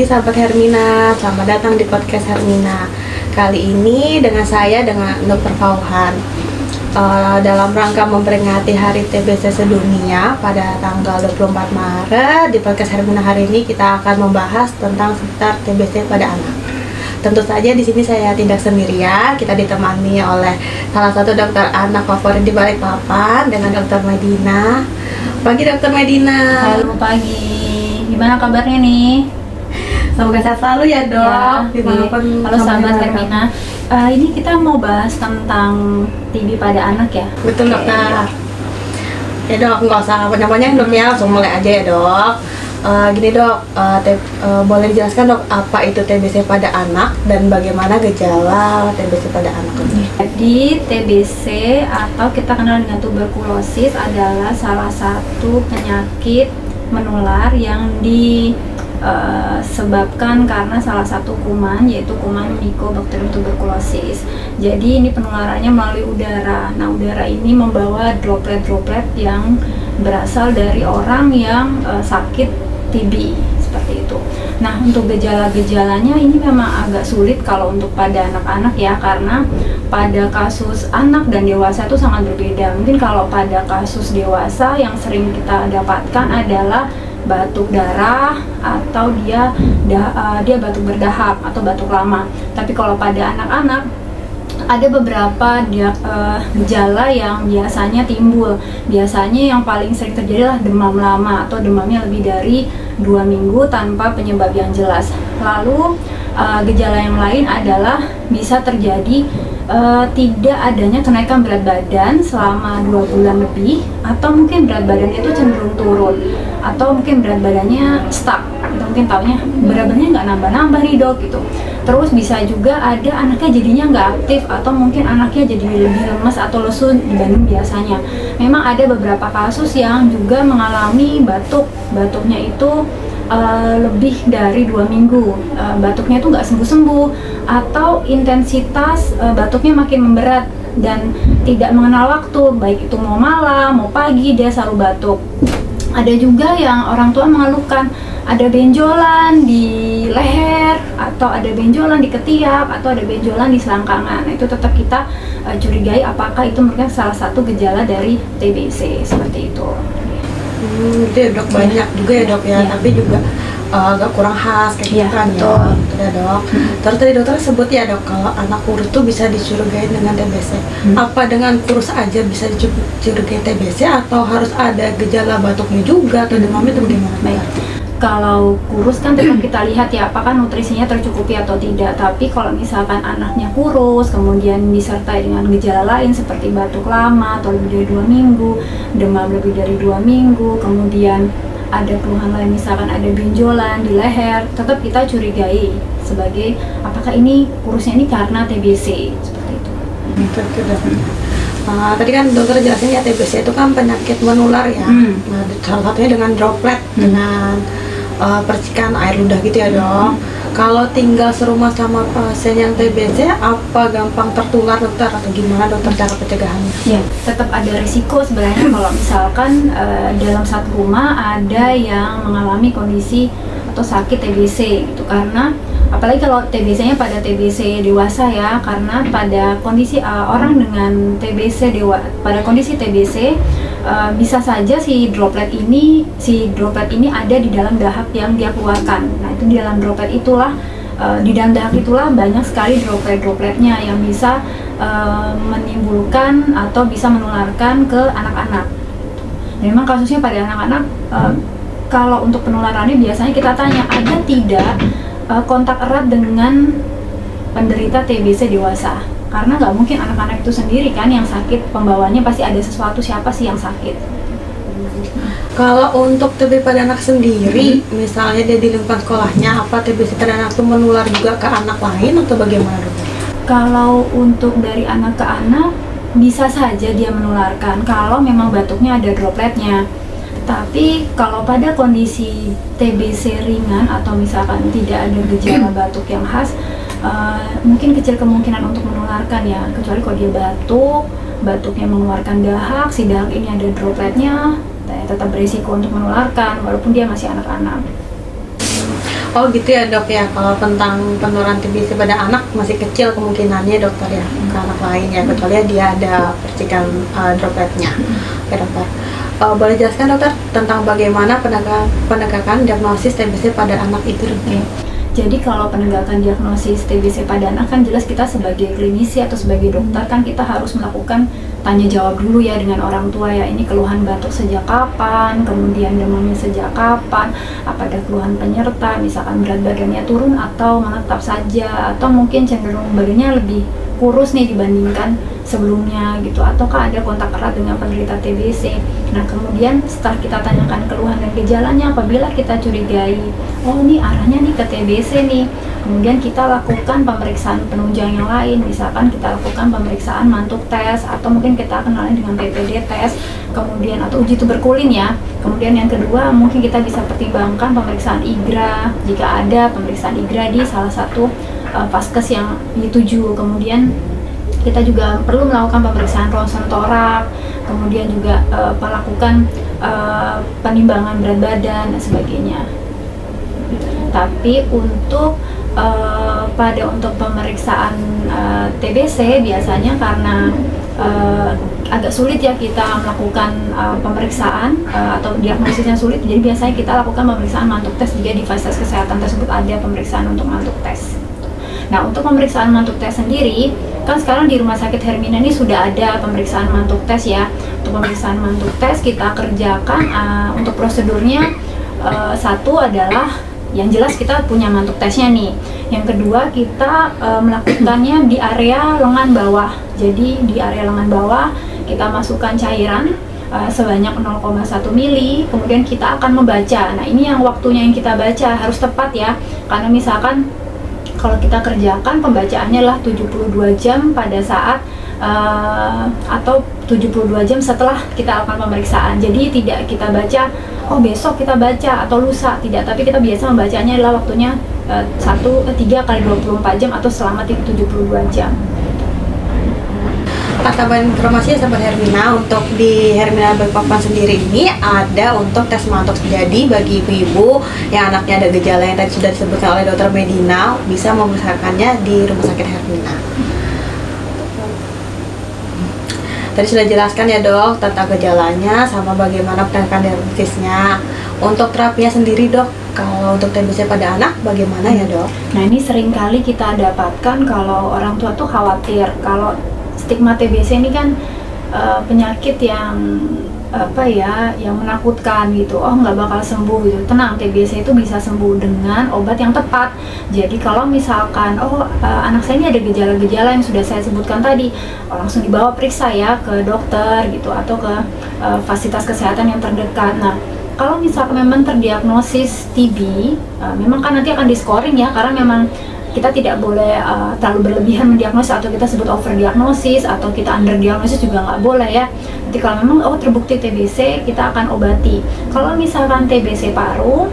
pagi sahabat Hermina, selamat datang di podcast Hermina. Kali ini dengan Dr. Fauhan dalam rangka memperingati Hari TBC Sedunia pada tanggal 24 Maret. Di podcast Hermina hari ini kita akan membahas tentang seputar TBC pada anak. Tentu saja di sini saya tidak sendirian, kita ditemani oleh salah satu dokter anak favorit di Balikpapan dengan Dr. Medina. Pagi Dr. Medina. Halo pagi. Gimana kabarnya nih? Semoga sehat selalu ya dok. Halo sahabat Hermina. Ini kita mau bahas tentang TB pada anak ya. Betul dokter. Ya dok, nggak usah banyak-banyak dok ya, langsung mulai aja ya dok. Gini dok, boleh dijelaskan dok apa itu TBC pada anak dan bagaimana gejala TBC pada anak ini? Jadi TBC atau kita kenal dengan tuberkulosis adalah salah satu penyakit menular yang disebabkan karena salah satu kuman, yaitu kuman Mycobacterium tuberculosis. Jadi ini penularannya melalui udara. Nah, udara ini membawa droplet-droplet yang berasal dari orang yang sakit TB seperti itu. Nah, untuk gejala-gejalanya ini memang agak sulit kalau untuk pada anak-anak ya, karena pada kasus anak dan dewasa itu sangat berbeda. Mungkin kalau pada kasus dewasa yang sering kita dapatkan adalah batuk darah atau dia batuk berdahak atau batuk lama. Tapi kalau pada anak-anak ada beberapa gejala yang biasanya timbul. Biasanya yang paling sering terjadi adalah demam lama atau demamnya lebih dari 2 minggu tanpa penyebab yang jelas. Lalu gejala yang lain adalah bisa terjadi tidak adanya kenaikan berat badan selama 2 bulan lebih, atau mungkin berat badannya itu cenderung turun, atau mungkin berat badannya stuck, atau mungkin taunya berat badannya nggak nambah-nambah nih dok gitu. Terus bisa juga ada anaknya jadinya nggak aktif, atau mungkin anaknya jadi lebih lemes atau lesu dibanding biasanya. Memang ada beberapa kasus yang juga mengalami batuknya itu lebih dari 2 minggu, batuknya itu nggak sembuh-sembuh, atau intensitas batuknya makin memberat dan tidak mengenal waktu, baik itu mau malam, mau pagi, dia selalu batuk. Ada juga yang orang tua mengeluhkan ada benjolan di leher, atau ada benjolan di ketiak, atau ada benjolan di selangkangan. Itu tetap kita curigai apakah itu merupakan salah satu gejala dari TBC seperti itu. Itu ya dok, banyak juga ya dok ya, tapi juga agak kurang khas kayak gitu kan ya. Betul ya dok. Terus tadi dokter sebut ya dok, kalau anak kurus tuh bisa dicurigai dengan TBC. Apa dengan kurus aja bisa dicurigai TBC atau harus ada gejala batuknya juga atau demamnya itu bagaimana? Baik. Kalau kurus kan tetap kita lihat ya apakah nutrisinya tercukupi atau tidak. Tapi kalau misalkan anaknya kurus kemudian disertai dengan gejala lain seperti batuk lama atau lebih dari 2 minggu, demam lebih dari 2 minggu, kemudian ada keluhan lain misalkan ada benjolan di leher, tetap kita curigai sebagai apakah ini kurusnya ini karena TBC seperti itu. Tadi kan dokter jelasin ya TBC itu kan penyakit menular ya. Nah, salah satunya dengan droplet, dengan percikan air ludah gitu ya dok. Kalau tinggal serumah sama pasien yang TBC, apa gampang tertular dokter atau gimana dokter cara pencegahannya? Ya, tetap ada risiko sebenarnya kalau misalkan dalam satu rumah ada yang mengalami kondisi atau sakit TBC gitu, karena apalagi kalau TBC-nya pada TBC dewasa ya, karena pada kondisi orang dengan pada kondisi TBC bisa saja si droplet ini ada di dalam dahak yang dia keluarkan. Nah, itu di dalam droplet itulah banyak sekali dropletnya yang bisa menimbulkan atau bisa menularkan ke anak-anak. Memang kasusnya pada anak-anak, kalau untuk penularannya biasanya kita tanya ada tidak kontak erat dengan penderita TBC dewasa, karena nggak mungkin anak-anak itu sendiri kan yang sakit, pembawanya pasti ada sesuatu, siapa sih yang sakit. Kalau untuk TB pada anak sendiri, misalnya dia di lingkungan sekolahnya, apa TBC pada anak itu menular juga ke anak lain atau bagaimana dokter? Kalau untuk dari anak ke anak bisa saja dia menularkan kalau memang batuknya ada dropletnya. Tapi kalau pada kondisi TBC ringan atau misalkan tidak ada gejala batuk yang khas, mungkin kecil kemungkinan untuk menularkan ya, kecuali kalau dia batuknya mengeluarkan dahak, si dahak ini ada dropletnya, tetap berisiko untuk menularkan walaupun dia masih anak-anak. Oh gitu ya dok ya, kalau tentang penularan TBC pada anak masih kecil kemungkinannya dokter ya, ke anak lain ya, kecuali dia ada percikan dropletnya. Oke dokter, boleh jelaskan dokter tentang bagaimana penegakan diagnosis TBC pada anak itu dokter? Jadi kalau penegakan diagnosis TBC pada anak kan jelas kita sebagai klinisi atau sebagai dokter kan kita harus melakukan tanya jawab dulu ya dengan orang tua ya, ini keluhan batuk sejak kapan, kemudian demamnya sejak kapan, apa ada keluhan penyerta, misalkan berat badannya turun atau menetap saja, atau mungkin cenderung badannya lebih kurus nih dibandingkan sebelumnya gitu, ataukah ada kontak erat dengan penderita TBC. Nah kemudian setelah kita tanyakan keluhan dan gejalanya, apabila kita curigai oh ini arahnya nih ke TBC nih, kemudian kita lakukan pemeriksaan penunjang yang lain, misalkan kita lakukan pemeriksaan mantuk tes, atau mungkin kita kenalin dengan PPD tes, kemudian atau uji tuberkulin ya. Kemudian yang kedua mungkin kita bisa pertimbangkan pemeriksaan IGRA jika ada pemeriksaan IGRA di salah satu vaskes yang dituju. Kemudian kita juga perlu melakukan pemeriksaan ronsen torak, kemudian juga melakukan penimbangan berat badan dan sebagainya. Tapi untuk untuk pemeriksaan TBC biasanya karena agak sulit ya kita melakukan pemeriksaan atau diagnosisnya sulit, jadi biasanya kita lakukan pemeriksaan mantuk tes jika di fasilitas kesehatan tersebut ada pemeriksaan untuk mantuk tes. Nah untuk pemeriksaan mantuk tes sendiri, kan sekarang di Rumah Sakit Hermina ini sudah ada pemeriksaan mantuk tes ya. Untuk pemeriksaan mantuk tes kita kerjakan untuk prosedurnya satu adalah yang jelas kita punya mantuk tesnya nih. Yang kedua kita melakukannya di area lengan bawah. Jadi di area lengan bawah kita masukkan cairan sebanyak 0,1 mili, kemudian kita akan membaca. Nah ini yang waktunya yang kita baca harus tepat ya, karena misalkan kalau kita kerjakan pembacaannya adalah 72 jam pada saat atau 72 jam setelah kita lakukan pemeriksaan. Jadi tidak kita baca, oh besok kita baca atau lusa, tidak. Tapi kita biasa membacanya adalah waktunya 3 kali 24 jam atau selama 72 jam. Tambahan informasi sahabat Hermina, untuk di Hermina Balikpapan sendiri ini ada untuk tes mantuk. Jadi bagi ibu-ibu yang anaknya ada gejala yang tadi sudah disebutkan oleh Dokter Medina, bisa memeriksakannya di Rumah Sakit Hermina. Tadi sudah jelaskan ya dok tentang gejalanya sama bagaimana penegakan diagnosisnya. Untuk terapinya sendiri dok, kalau untuk TBC pada anak bagaimana ya dok? Nah ini seringkali kita dapatkan kalau orang tua tuh khawatir kalau stigma TBC ini kan penyakit yang yang menakutkan gitu. Oh nggak bakal sembuh gitu. Tenang, TBC itu bisa sembuh dengan obat yang tepat. Jadi kalau misalkan anak saya ini ada gejala-gejala yang sudah saya sebutkan tadi, langsung dibawa periksa ya ke dokter gitu atau ke fasilitas kesehatan yang terdekat. Nah kalau misalkan memang terdiagnosis TB, memang kan nanti akan di-scoring ya, karena memang kita tidak boleh terlalu berlebihan mendiagnosis, atau kita sebut overdiagnosis atau kita underdiagnosis juga nggak boleh ya. Nanti kalau memang terbukti TBC, kita akan obati. Kalau misalkan TBC paru,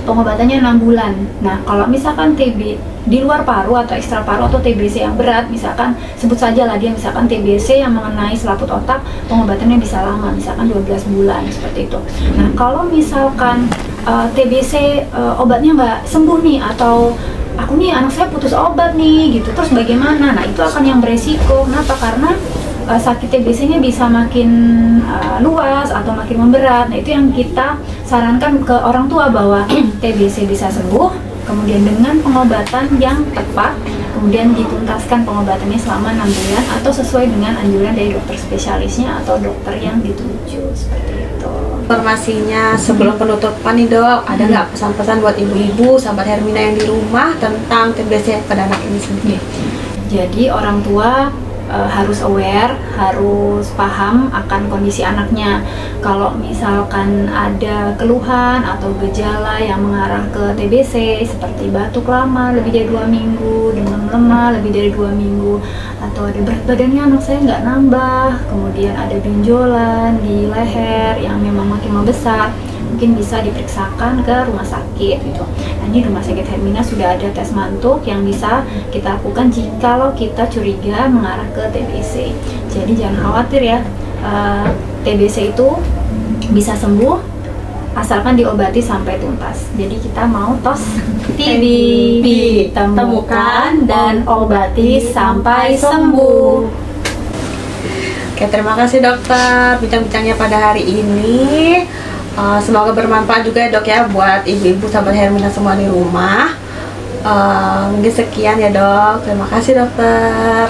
pengobatannya 6 bulan. Nah kalau misalkan TB di luar paru atau ekstra paru atau TBC yang berat, misalkan sebut saja lah dia misalkan TBC yang mengenai selaput otak, pengobatannya bisa lama, misalkan 12 bulan seperti itu. Nah kalau misalkan TBC obatnya nggak sembuh nih, atau aku nih anak saya putus obat nih gitu, terus bagaimana? Nah itu akan yang beresiko. Kenapa? Karena sakit TBC-nya bisa makin luas atau makin memberat. Nah itu yang kita sarankan ke orang tua bahwa TBC bisa sembuh, kemudian dengan pengobatan yang tepat, kemudian dituntaskan pengobatannya selama 6 bulan atau sesuai dengan anjuran dari dokter spesialisnya atau dokter yang dituju, seperti itu. Informasinya sebelum penutupan nih dok, ada nggak pesan-pesan buat ibu-ibu sahabat Hermina yang di rumah tentang TBC pada anak ini sendiri? Jadi orang tua harus aware, harus paham akan kondisi anaknya. Kalau misalkan ada keluhan atau gejala yang mengarah ke TBC seperti batuk lama lebih dari 2 minggu, demam lemah lebih dari 2 minggu, atau ada berat badannya anak saya nggak nambah, kemudian ada benjolan di leher yang memang makin membesar, mungkin bisa diperiksakan ke rumah sakit gitu. Nah ini Rumah Sakit Hermina sudah ada tes mantuk yang bisa kita lakukan jikalau kita curiga mengarah ke TBC. Jadi jangan khawatir ya, TBC itu bisa sembuh asalkan diobati sampai tuntas. Jadi kita mau tos TB, temukan dan obati sampai sembuh. Oke, terima kasih dokter bincang-bincangnya pada hari ini. Semoga bermanfaat juga ya dok ya buat ibu-ibu sahabat Hermina semua di rumah. Mungkin sekian ya dok. Terima kasih dokter.